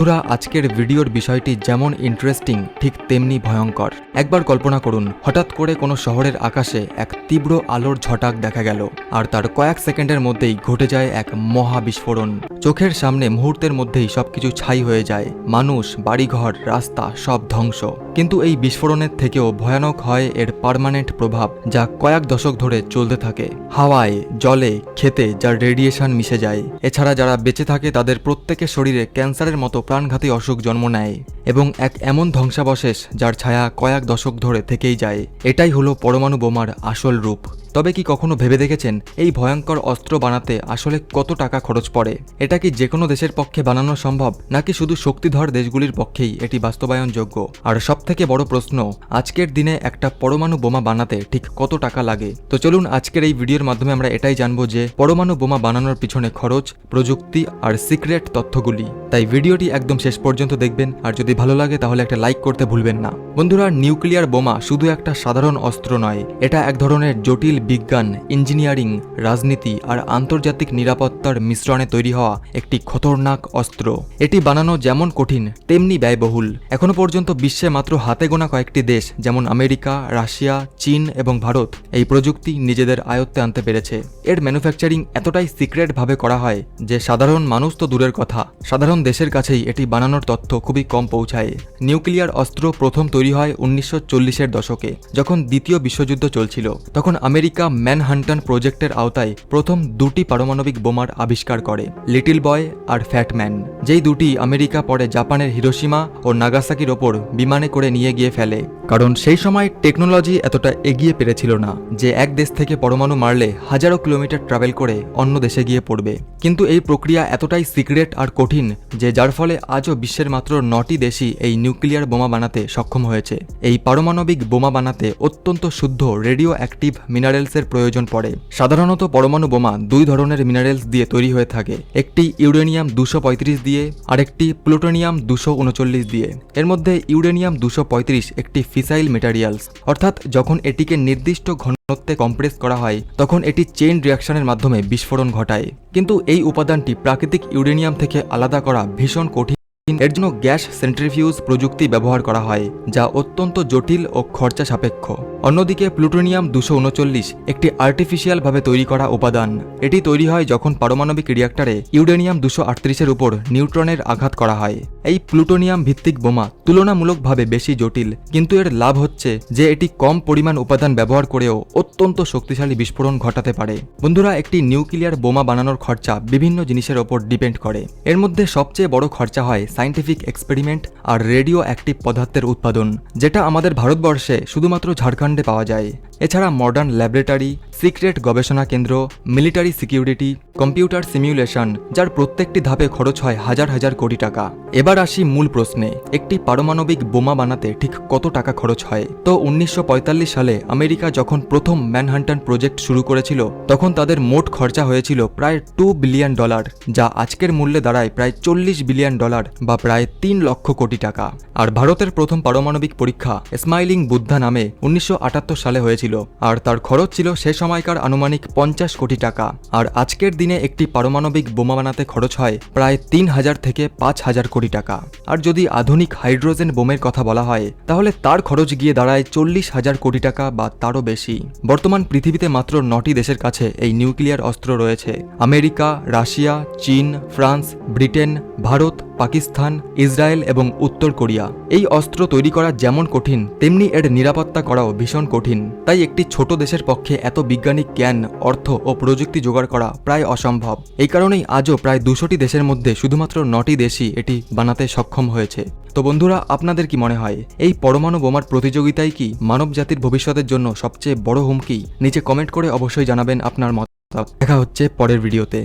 বন্ধুরা, আজকের ভিডিওর বিষয়টি যেমন ইন্টারেস্টিং ঠিক তেমনি ভয়ঙ্কর। একবার কল্পনা করুন, হঠাৎ করে কোনো শহরের আকাশে এক তীব্র আলোর ঝটাক দেখা গেল, আর তার কয়েক সেকেন্ডের মধ্যেই ঘটে যায় এক মহা বিস্ফোরণ। চোখের সামনে মুহূর্তের মধ্যেই সবকিছু ছাই হয়ে যায়, মানুষ, বাড়িঘর, রাস্তা সব ধ্বংস। কিন্তু এই বিস্ফোরণের থেকেও ভয়ানক হয় এর পার্মানেন্ট প্রভাব, যা কয়েক দশক ধরে চলতে থাকে। হাওয়ায়, জলে, খেতে যার রেডিয়েশন মিশে যায়। এছাড়া যারা বেঁচে থাকে তাদের প্রত্যেকের শরীরে ক্যান্সারের মতো প্রাণঘাতী অসুখ জন্ম নেয় এবং এক এমন ধ্বংসাবশেষ যার ছায়া কয়েক দশক ধরে থেকেই যায়। এটাই হলো পরমাণু বোমার আসল রূপ। তবে কি কখনো ভেবে দেখেছেন এই ভয়ঙ্কর অস্ত্র বানাতে আসলে কত টাকা খরচ পড়ে? এটা কি যে কোনো দেশের পক্ষে বানানো সম্ভব, নাকি শুধু শক্তিধর দেশগুলির পক্ষেই এটি বাস্তবায়নযোগ্য? আর সবথেকে বড় প্রশ্ন, আজকের দিনে একটা পরমাণু বোমা বানাতে ঠিক কত টাকা লাগে? তো চলুন আজকের এই ভিডিওর মাধ্যমে আমরা এটাই জানবো যে পরমাণু বোমা বানানোর পিছনে খরচ, প্রযুক্তি আর সিক্রেট তথ্যগুলি। তাই ভিডিওটি একদম শেষ পর্যন্ত দেখবেন, আর যদি ভালো লাগে তাহলে একটা লাইক করতে ভুলবেন না। বন্ধুরা, নিউক্লিয়ার বোমা শুধু একটা সাধারণ অস্ত্র নয়, এটা এক ধরনের জটিল বিজ্ঞান, ইঞ্জিনিয়ারিং, রাজনীতি আর আন্তর্জাতিক নিরাপত্তার মিশ্রণে তৈরি হওয়া একটি খতরনাক অস্ত্র। এটি বানানো যেমন কঠিন তেমনি ব্যয়বহুল। এখনো পর্যন্ত বিশ্বে মাত্র হাতে গোনা কয়েকটি দেশ যেমন আমেরিকা, রাশিয়া, চীন এবং ভারত এই প্রযুক্তি নিজেদের আয়ত্তে আনতে পেরেছে। এর ম্যানুফ্যাকচারিং এতটাই সিক্রেট ভাবে করা হয় যে সাধারণ মানুষ তো দূরের কথা, সাধারণ দেশের কাছেই এটি বানানোর তথ্য খুবই কম পৌঁছায়। নিউক্লিয়ার অস্ত্র প্রথম তৈরি হয় 1940-এর দশকে, যখন দ্বিতীয় বিশ্বযুদ্ধ চলছিল। তখন আমেরিকা ম্যানহাটন প্রজেক্টের আওতায় প্রথম দুটি পারমাণবিক বোমার আবিষ্কার করে, লিটল বয় আর ফ্যাট ম্যান। যেই দুটি আমেরিকা পরে জাপানের হিরোশিমা ও নাগাসাকির ওপর বিমানে করে নিয়ে গিয়ে ফেলে। কারণ সেই সময় টেকনোলজি এতটা এগিয়ে পেরেছিল না যে এক দেশ থেকে পরমাণু মারলে হাজারো কিলোমিটার ট্রাভেল করে অন্য দেশে গিয়ে পড়বে। কিন্তু এই প্রক্রিয়া এতটাই সিক্রেট আর কঠিন যে যার ফলে আজও বিশ্বের মাত্র 9টি দেশই এই নিউক্লিয়ার বোমা বানাতে সক্ষম হয়েছে। এই পারমাণবিক বোমা বানাতে অত্যন্ত শুদ্ধ রেডিও অ্যাক্টিভ মিনারেলসের প্রয়োজন পড়ে। সাধারণত পরমাণু বোমা দুই ধরনের মিনারেলস দিয়ে তৈরি হয়ে থাকে, একটি ইউরেনিয়াম 235 দিয়ে আর একটি প্লুটোনিয়াম 239 দিয়ে। এর মধ্যে ইউরেনিয়াম 235 একটি ফিসাইল মেটারিয়ালস, অর্থাৎ যখন এটিকে নির্দিষ্ট ঘনত্বে কম্প্রেস করা হয় তখন এটি চেইন রিয়াকশনের মাধ্যমে বিস্ফোরণ ঘটায়। কিন্তু এই উপাদানটি প্রাকৃতিক ইউরেনিয়াম থেকে আলাদা করা ভীষণ কঠিন। এর জন্য গ্যাস সেন্ট্রিফিউজ প্রযুক্তি ব্যবহার করা হয়, যা অত্যন্ত জটিল ও খরচা সাপেক্ষ। অন্যদিকে প্লুটোনিয়াম 239 একটি আর্টিফিশিয়াল ভাবে তৈরি করা উপাদান। এটি তৈরি হয় যখন পারমাণবিক রিঅ্যাক্টরে ইউরেনিয়াম 238-এর উপর নিউট্রনের আঘাত করা হয়। এই প্লুটোনিয়াম ভিত্তিক বোমা তুলনামূলকভাবে বেশি জটিল, কিন্তু এর লাভ হচ্ছে যে এটি কম পরিমাণ উপাদান ব্যবহার করেও অত্যন্ত শক্তিশালী বিস্ফোরণ ঘটাতে পারে। বন্ধুরা, একটি নিউক্লিয়ার বোমা বানানোর খরচা বিভিন্ন জিনিসের ওপর ডিপেন্ড করে। এর মধ্যে সবচেয়ে বড় খরচা হয় সায়েন্টিফিক এক্সপেরিমেন্ট আর রেডিও অ্যাক্টিভ পদার্থের উৎপাদন, যেটা আমাদের ভারতবর্ষে শুধুমাত্র ঝাড়খণ্ডে পাওয়া যায়। এছাড়া মডার্ন ল্যাবরেটরি, সিক্রেট গবেষণা কেন্দ্র, মিলিটারি সিকিউরিটি, কম্পিউটার সিমিউলেশন, যার প্রত্যেকটি ধাপে খরচ হয় হাজার হাজার কোটি টাকা। এবার আসি মূল প্রশ্নে, একটি পারমাণবিক বোমা বানাতে ঠিক কত টাকা খরচ হয়? তো 1945 সালে আমেরিকা যখন প্রথম ম্যানহাটন প্রজেক্ট শুরু করেছিল তখন তাদের মোট খরচা হয়েছিল প্রায় $2 বিলিয়ন, যা আজকের মূল্যে দাঁড়ায় প্রায় $40 বিলিয়ন বা প্রায় 3 লক্ষ কোটি টাকা। আর ভারতের প্রথম পারমাণবিক পরীক্ষা স্মাইলিং বুদ্ধা নামে 1978 সালে হয়েছিল, আর তার খরচ ছিল সে সময়কার আনুমানিক 50 কোটি টাকা। আর আজকের দিনে একটি পারমাণবিক বোমা বানাতে খরচ হয় প্রায় 3000 থেকে 5000 কোটি টাকা। আর যদি আধুনিক হাইড্রোজেন বোমের কথা বলা হয় তাহলে তার খরচ গিয়ে দাঁড়ায় 40,000 কোটি টাকা বা তারও বেশি। বর্তমান পৃথিবীতে মাত্র 9টি দেশের কাছে এই নিউক্লিয়ার অস্ত্র রয়েছে: আমেরিকা, রাশিয়া, চীন, France, Britain, Bharat, Pakistan, Israel এবং উত্তর কোরিয়া। এই অস্ত্র তৈরি করা যেমন কঠিন তেমনি এর নিরাপত্তা করাও ভীষণ কঠিন। তাই একটি ছোট দেশের পক্ষে এত বৈজ্ঞানিক জ্ঞান, অর্থ ও প্রযুক্তি জোগাড় করা প্রায় অসম্ভব। এই কারণেই আজও প্রায় 200টি দেশের মধ্যে শুধুমাত্র 9টি দেশই এটি বানাতে সক্ষম হয়েছে। তো বন্ধুরা, আপনাদের কি মনে হয় এই পরমাণু বোমার প্রতিযোগিতাই কি মানব জাতির ভবিষ্যতের জন্য সবচেয়ে বড় হুমকি? নিচে কমেন্ট করে অবশ্যই জানাবেন আপনার মত। দেখা হচ্ছে পরের ভিডিওতে।